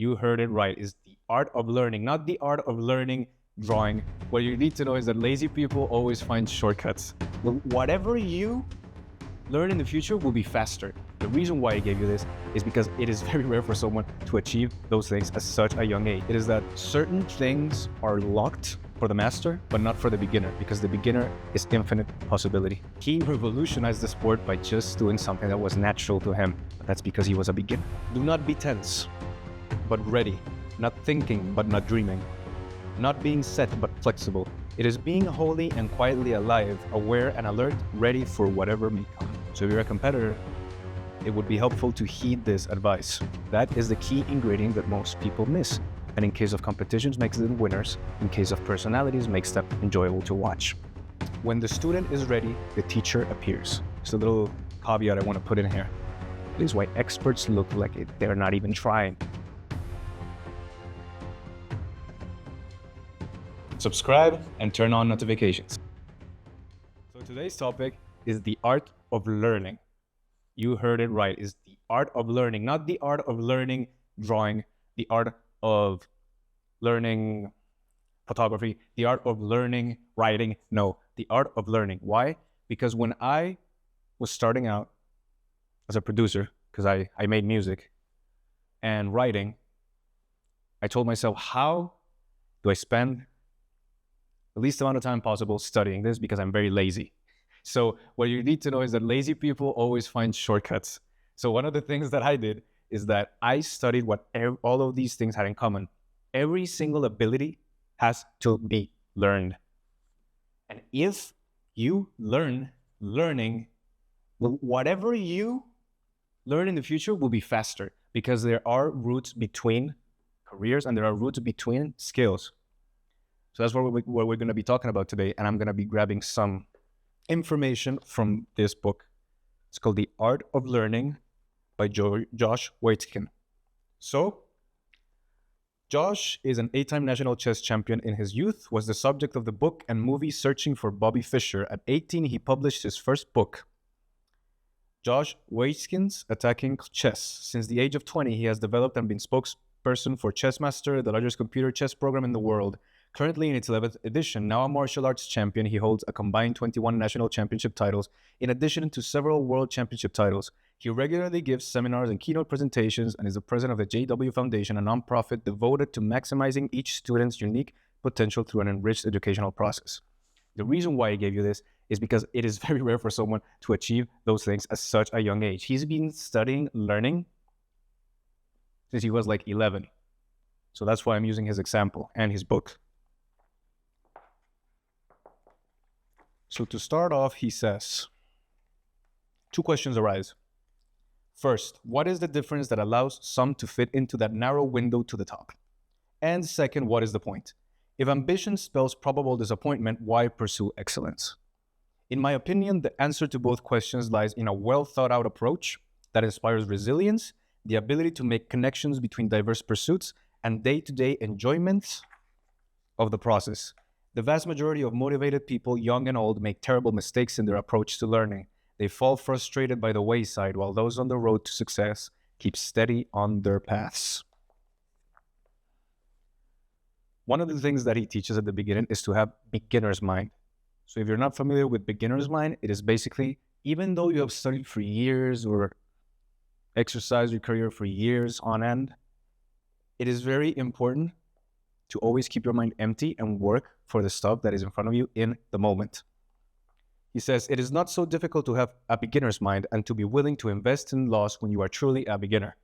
You heard it right. Is the art of learning, not the art of learning drawing. What you need to know is that lazy people always find shortcuts. Whatever you learn in the future will be faster. The reason why I gave you this is because it is very rare for someone to achieve those things at such a young age. It is that certain things are locked for the master, but not for the beginner, because the beginner is infinite possibility. He revolutionized the sport by just doing something that was natural to him. But that's because he was a beginner. Do not be tense, but ready. Not thinking, but not dreaming. Not being set, but flexible. It is being wholly and quietly alive, aware and alert, ready for whatever may come. So if you're a competitor, it would be helpful to heed this advice. That is the key ingredient that most people miss. And in case of competitions, makes them winners. In case of personalities, makes them enjoyable to watch. When the student is ready, the teacher appears. It's a little caveat I want to put in here. This is why experts look like it. They're not even trying. Subscribe and turn on notifications. So today's topic is the art of learning. You heard it right. Is the art of learning, not the art of learning drawing, the art of learning photography, the art of learning writing. No, the art of learning. Why? Because when I was starting out as a producer, because I made music and writing, I told myself, how do I spend the least amount of time possible studying this, because I'm very lazy. So what you need to know is that lazy people always find shortcuts. So one of the things that I did is that I studied what all of these things had in common. Every single ability has to be learned. And if you learning, whatever you learn in the future will be faster, because there are roots between careers and there are roots between skills. So that's what we're going to be talking about today. And I'm going to be grabbing some information from this book. It's called The Art of Learning by Josh Waitzkin. So Josh is an 8-time national chess champion in his youth, was the subject of the book and movie Searching for Bobby Fischer. At 18, he published his first book, Josh Waitzkin's Attacking Chess. Since the age of 20, he has developed and been spokesperson for Chessmaster, the largest computer chess program in the world. Currently in its 11th edition, now a martial arts champion, he holds a combined 21 national championship titles, in addition to several world championship titles. He regularly gives seminars and keynote presentations and is the president of the JW Foundation, a nonprofit devoted to maximizing each student's unique potential through an enriched educational process. The reason why I gave you this is because it is very rare for someone to achieve those things at such a young age. He's been studying learning since he was like 11. So that's why I'm using his example and his book. So to start off, he says, 2 questions arise. First, what is the difference that allows some to fit into that narrow window to the top? And second, what is the point? If ambition spells probable disappointment, why pursue excellence? In my opinion, the answer to both questions lies in a well-thought-out approach that inspires resilience, the ability to make connections between diverse pursuits, and day-to-day enjoyment of the process. The vast majority of motivated people, young and old, make terrible mistakes in their approach to learning. They fall frustrated by the wayside, while those on the road to success keep steady on their paths. One of the things that he teaches at the beginning is to have beginner's mind. So if you're not familiar with beginner's mind, it is basically, even though you have studied for years or exercised your career for years on end, it is very important to always keep your mind empty and work for the stuff that is in front of you in the moment. He says, it is not so difficult to have a beginner's mind and to be willing to invest in loss when you are truly a beginner.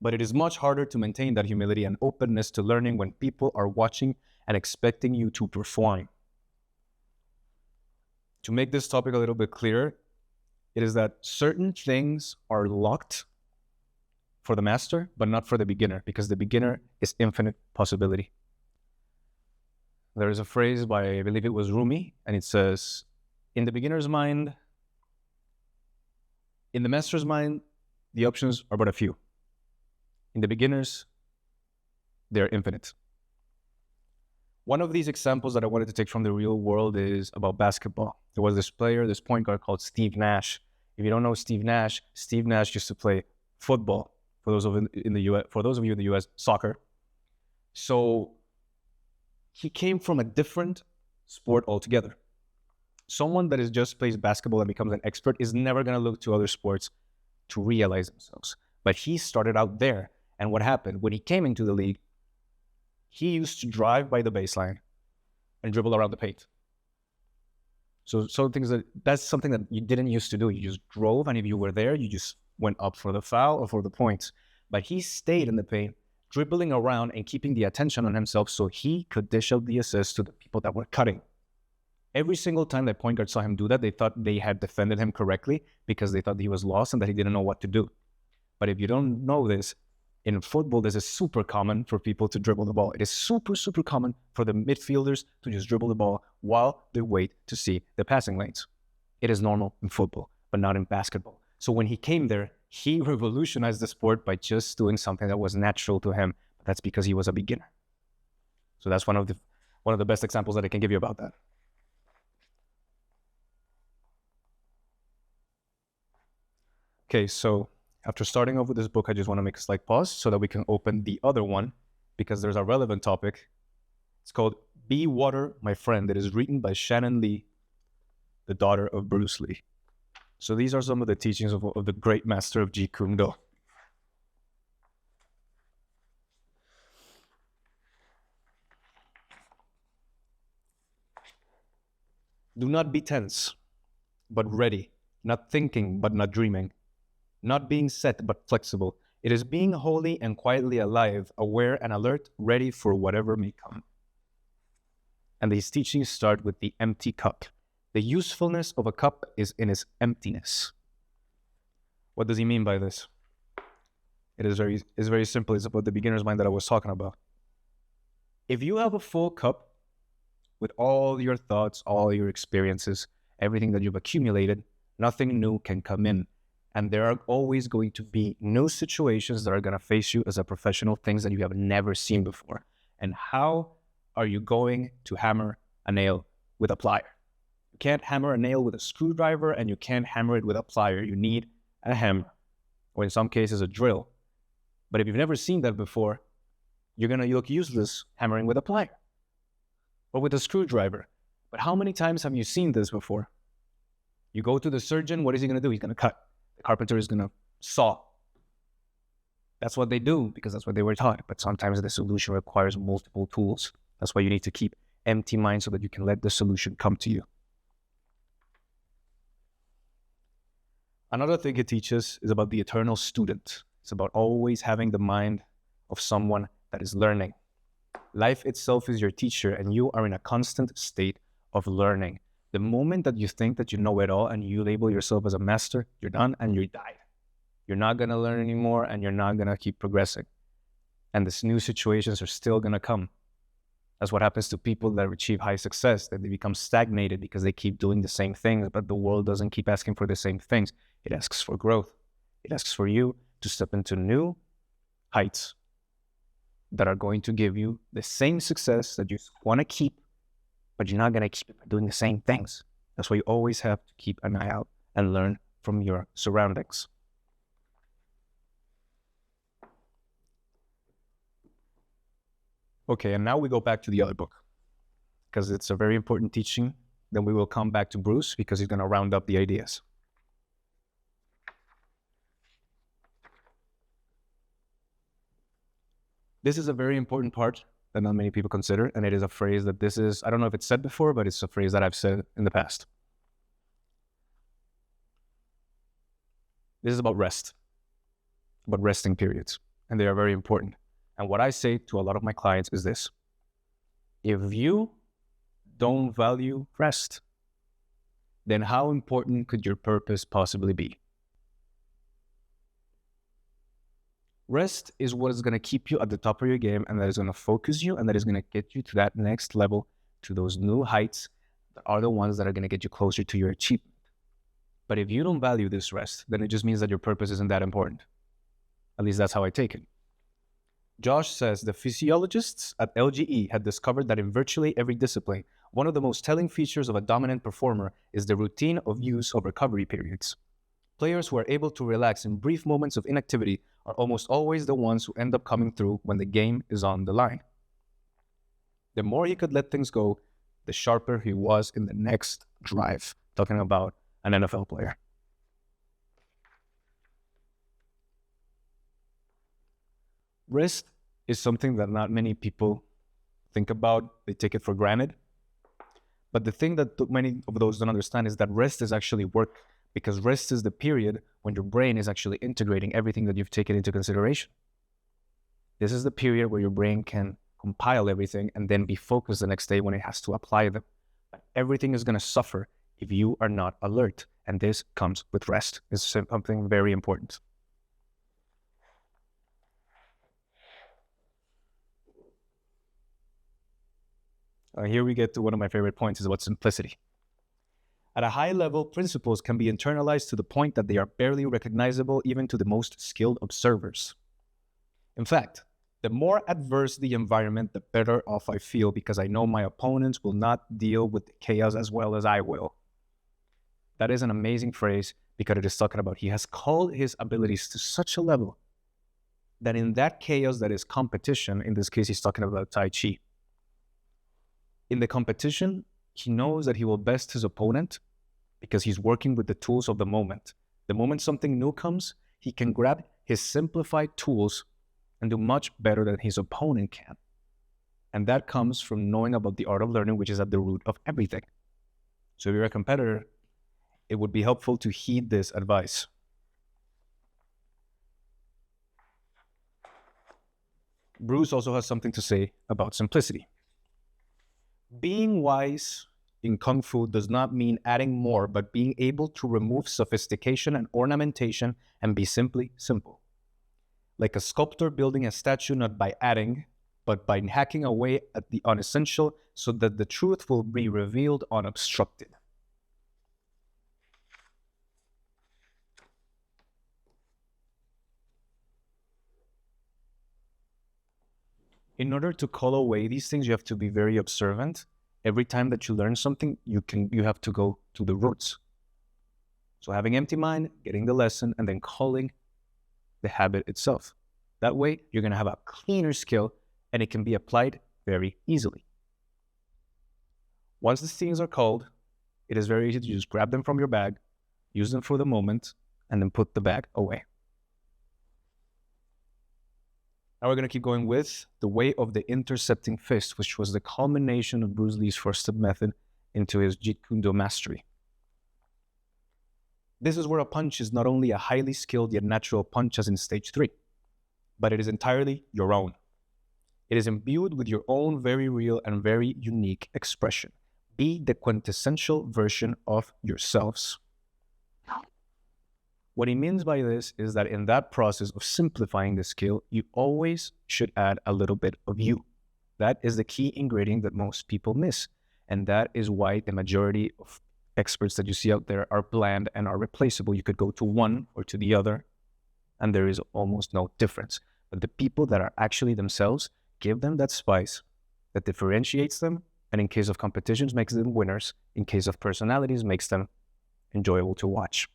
But it is much harder to maintain that humility and openness to learning when people are watching and expecting you to perform. To make this topic a little bit clearer, it is that certain things are locked for the master, but not for the beginner, because the beginner is infinite possibility. There is a phrase by, I believe it was Rumi, and it says, in the beginner's mind, in the master's mind, the options are but a few. In the beginner's, they're infinite. One of these examples that I wanted to take from the real world is about basketball. There was this player, this point guard called Steve Nash. If you don't know Steve Nash used to play football For those of in the US, for those of you in the US, soccer. So he came from a different sport altogether. Someone that is just plays basketball and becomes an expert is never going to look to other sports to realize themselves. But he started out there. And what happened? When he came into the league, he used to drive by the baseline and dribble around the paint. So that's something that you didn't used to do. You just drove, and if you were there, you just went up for the foul or for the points. But he stayed in the paint, dribbling around and keeping the attention on himself so he could dish out the assist to the people that were cutting. Every single time that point guard saw him do that, they thought they had defended him correctly because they thought he was lost and that he didn't know what to do. But if you don't know this, in football, this is super common for people to dribble the ball. It is super, super common for the midfielders to just dribble the ball while they wait to see the passing lanes. It is normal in football, but not in basketball. So when he came there, he revolutionized the sport by just doing something that was natural to him. That's because he was a beginner. So that's one of the best examples that I can give you about that. Okay, so after starting off with this book, I just want to make a slight pause so that we can open the other one because there's a relevant topic. It's called Be Water, My Friend. It is written by Shannon Lee, the daughter of Bruce Lee. So these are some of the teachings of the great master of Jeet Kune Do. Do not be tense, but ready. Not thinking, but not dreaming. Not being set, but flexible. It is being wholly and quietly alive, aware and alert, ready for whatever may come. And these teachings start with the empty cup. The usefulness of a cup is in its emptiness. What does he mean by this? It's very simple. It's about the beginner's mind that I was talking about. If you have a full cup with all your thoughts, all your experiences, everything that you've accumulated, nothing new can come in. And there are always going to be new situations that are going to face you as a professional, things that you have never seen before. And how are you going to hammer a nail with a plier? You can't hammer a nail with a screwdriver, and you can't hammer it with a plier. You need a hammer, or in some cases, a drill. But if you've never seen that before, you're going to look useless hammering with a plier or with a screwdriver. But how many times have you seen this before? You go to the surgeon, what is he going to do? He's going to cut. The carpenter is going to saw. That's what they do because that's what they were taught. But sometimes the solution requires multiple tools. That's why you need to keep empty mind so that you can let the solution come to you. Another thing it teaches is about the eternal student. It's about always having the mind of someone that is learning. Life itself is your teacher, and you are in a constant state of learning. The moment that you think that you know it all and you label yourself as a master, you're done and you died. You're not going to learn anymore, and you're not going to keep progressing. And these new situations are still going to come. That's what happens to people that achieve high success, that they become stagnated because they keep doing the same things, but the world doesn't keep asking for the same things. It asks for growth. It asks for you to step into new heights that are going to give you the same success that you want to keep, but you're not going to keep it by doing the same things. That's why you always have to keep an eye out and learn from your surroundings. Okay, and now we go back to the other book because it's a very important teaching. Then we will come back to Bruce because he's going to round up the ideas. This is a very important part that not many people consider, and it is a phrase that I don't know if it's said before, but it's a phrase that I've said in the past. This is about rest, about resting periods, and they are very important. And what I say to a lot of my clients is this: if you don't value rest, then how important could your purpose possibly be? Rest is what is going to keep you at the top of your game, and that is going to focus you, and that is going to get you to that next level, to those new heights that are the ones that are going to get you closer to your achievement. But if you don't value this rest, then it just means that your purpose isn't that important. At least that's how I take it. Josh says the physiologists at LGE had discovered that in virtually every discipline, one of the most telling features of a dominant performer is the routine of use of recovery periods. Players who are able to relax in brief moments of inactivity are almost always the ones who end up coming through when the game is on the line. The more he could let things go, the sharper he was in the next drive. Talking about an NFL player. Rest is something that not many people think about. They take it for granted. But the thing that many of those don't understand is that rest is actually work, because rest is the period when your brain is actually integrating everything that you've taken into consideration. This is the period where your brain can compile everything and then be focused the next day when it has to apply them. But everything is going to suffer if you are not alert. And this comes with rest. It's something very important. Here we get to one of my favorite points, is about simplicity. At a high level, principles can be internalized to the point that they are barely recognizable even to the most skilled observers. In fact, the more adverse the environment, the better off I feel, because I know my opponents will not deal with the chaos as well as I will. That is an amazing phrase, because it is talking about he has called his abilities to such a level that in that chaos that is competition, in this case he's talking about Tai Chi. In the competition, he knows that he will best his opponent because he's working with the tools of the moment. The moment something new comes, he can grab his simplified tools and do much better than his opponent can. And that comes from knowing about the art of learning, which is at the root of everything. So if you're a competitor, it would be helpful to heed this advice. Bruce also has something to say about simplicity. Being wise in Kung Fu does not mean adding more, but being able to remove sophistication and ornamentation and be simply simple. Like a sculptor building a statue not by adding, but by hacking away at the unessential so that the truth will be revealed unobstructed. In order to call away these things, you have to be very observant. Every time that you learn something, you have to go to the roots. So having empty mind, getting the lesson, and then calling the habit itself. That way, you're going to have a cleaner skill, and it can be applied very easily. Once these things are called, it is very easy to just grab them from your bag, use them for the moment, and then put the bag away. Now we're going to keep going with the way of the intercepting fist, which was the culmination of Bruce Lee's first method into his Jeet Kune Do mastery. This is where a punch is not only a highly skilled yet natural punch as in stage 3, but it is entirely your own. It is imbued with your own very real and very unique expression. Be the quintessential version of yourselves. What he means by this is that in that process of simplifying the skill, you always should add a little bit of you. That is the key ingredient that most people miss. And that is why the majority of experts that you see out there are bland and are replaceable. You could go to one or to the other, and there is almost no difference. But the people that are actually themselves, give them that spice that differentiates them, and in case of competitions, makes them winners. In case of personalities, makes them enjoyable to watch.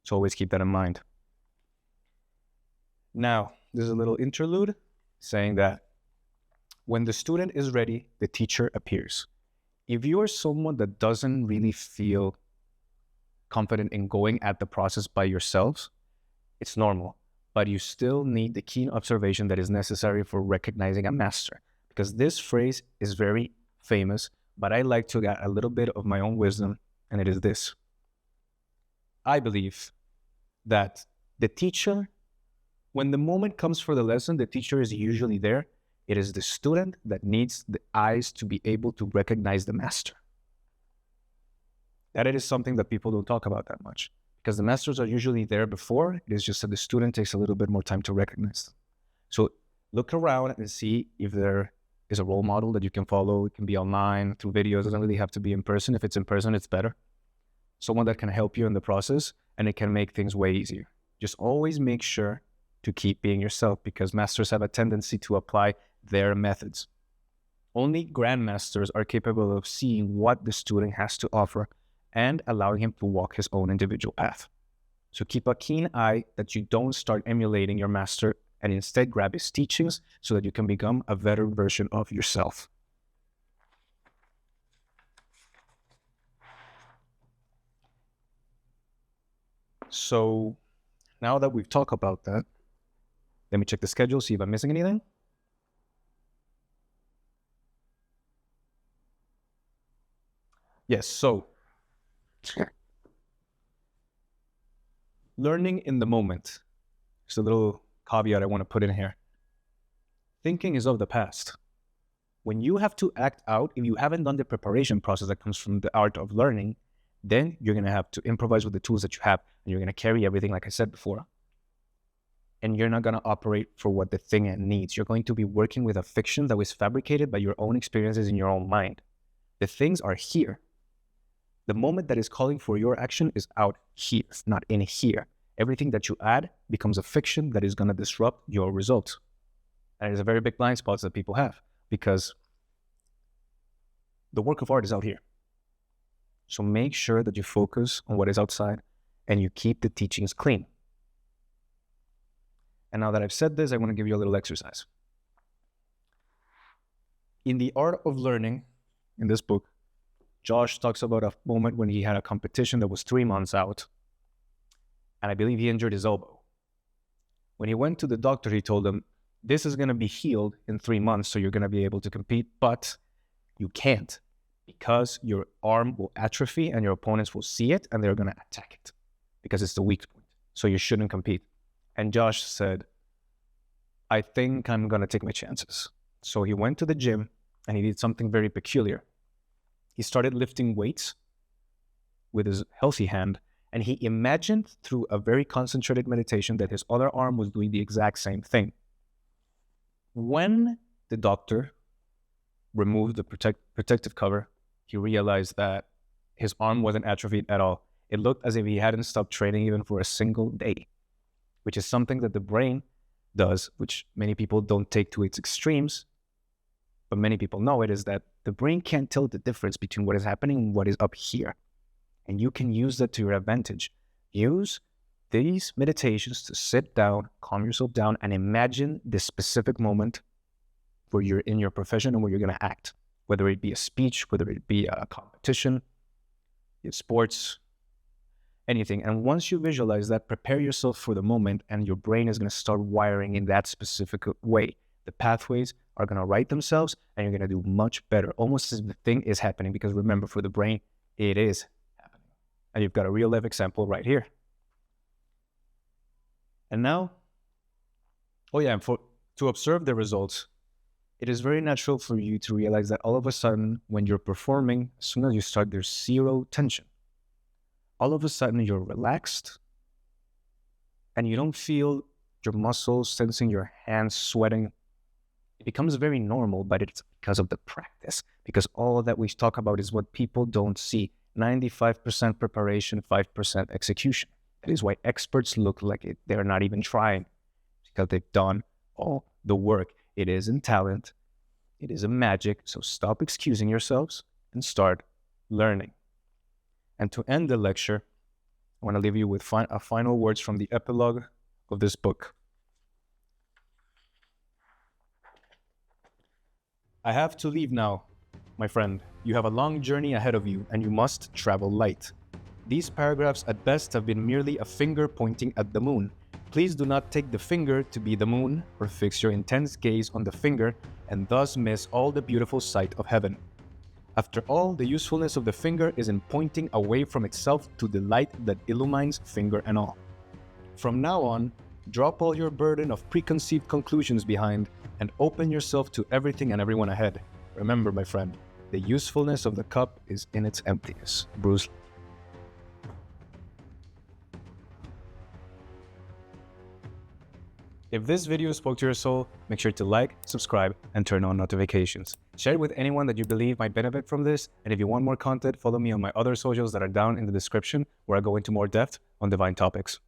So always keep that in mind. Now, there's a little interlude saying that when the student is ready, the teacher appears. If you are someone that doesn't really feel confident in going at the process by yourselves, it's normal, but you still need the keen observation that is necessary for recognizing a master, because this phrase is very famous, but I like to add a little bit of my own wisdom, and it is this. I believe that the teacher, when the moment comes for the lesson, the teacher is usually there. It is the student that needs the eyes to be able to recognize the master. That it is something that people don't talk about that much, because the masters are usually there before. It is just that the student takes a little bit more time to recognize them. So look around and see if there is a role model that you can follow. It can be online, through videos. It doesn't really have to be in person. If it's in person, it's better. Someone that can help you in the process, and it can make things way easier. Just always make sure to keep being yourself, because masters have a tendency to apply their methods. Only grandmasters are capable of seeing what the student has to offer and allowing him to walk his own individual path. So keep a keen eye that you don't start emulating your master and instead grab his teachings so that you can become a better version of yourself. So now that we've talked about that, let me check the schedule, see if I'm missing anything. Yes, so learning in the moment. Just a little caveat I want to put in here. Thinking is of the past. When you have to act out, if you haven't done the preparation process that comes from the art of learning, then you're going to have to improvise with the tools that you have, and you're going to carry everything like I said before. And you're not going to operate for what the thing needs. You're going to be working with a fiction that was fabricated by your own experiences in your own mind. The things are here. The moment that is calling for your action is out here, not in here. Everything that you add becomes a fiction that is going to disrupt your results. And it's a very big blind spot that people have, because the work of art is out here. So make sure that you focus on what is outside and you keep the teachings clean. And now that I've said this, I want to give you a little exercise. In the art of learning, in this book, Josh talks about a moment when he had a competition that was 3 months out. And I believe he injured his elbow. When he went to the doctor, he told him, this is going to be healed in 3 months, so you're going to be able to compete, but you can't, because your arm will atrophy and your opponents will see it and they're going to attack it because it's the weak point. So you shouldn't compete. And Josh said, I think I'm going to take my chances. So he went to the gym and he did something very peculiar. He started lifting weights with his healthy hand, and he imagined through a very concentrated meditation that his other arm was doing the exact same thing. When the doctor removed the protective cover, he realized that his arm wasn't atrophied at all. It looked as if he hadn't stopped training even for a single day, which is something that the brain does, which many people don't take to its extremes, but many people know it, is that the brain can't tell the difference between what is happening and what is up here. And you can use that to your advantage. Use these meditations to sit down, calm yourself down, and imagine the specific moment where you're in your profession and where you're going to act, whether it be a speech, whether it be a competition, in sports, anything. And once you visualize that, prepare yourself for the moment, and your brain is going to start wiring in that specific way. The pathways are going to write themselves, and you're going to do much better, almost as the thing is happening, because remember, for the brain, it is happening. And you've got a real life example right here. And now, to observe the results, it is very natural for you to realize that all of a sudden, when you're performing, as soon as you start, there's zero tension. All of a sudden, you're relaxed, and you don't feel your muscles sensing, your hands sweating. It becomes very normal, but it's because of the practice, because all that we talk about is what people don't see. 95% preparation, 5% execution. That is why experts look like it. They're not even trying, because they've done all the work. It isn't talent. It isn't magic. So stop excusing yourselves and start learning. And to end the lecture, I want to leave you with final words from the epilogue of this book. I have to leave now, my friend. You have a long journey ahead of you, and you must travel light. These paragraphs at best have been merely a finger pointing at the moon. Please do not take the finger to be the moon, or fix your intense gaze on the finger, and thus miss all the beautiful sight of heaven. After all, the usefulness of the finger is in pointing away from itself to the light that illumines finger and all. From now on, drop all your burden of preconceived conclusions behind and open yourself to everything and everyone ahead. Remember, my friend, the usefulness of the cup is in its emptiness. Bruce Lee. If this video spoke to your soul, make sure to like, subscribe, and turn on notifications. Share it with anyone that you believe might benefit from this, and if you want more content, follow me on my other socials that are down in the description, where I go into more depth on divine topics.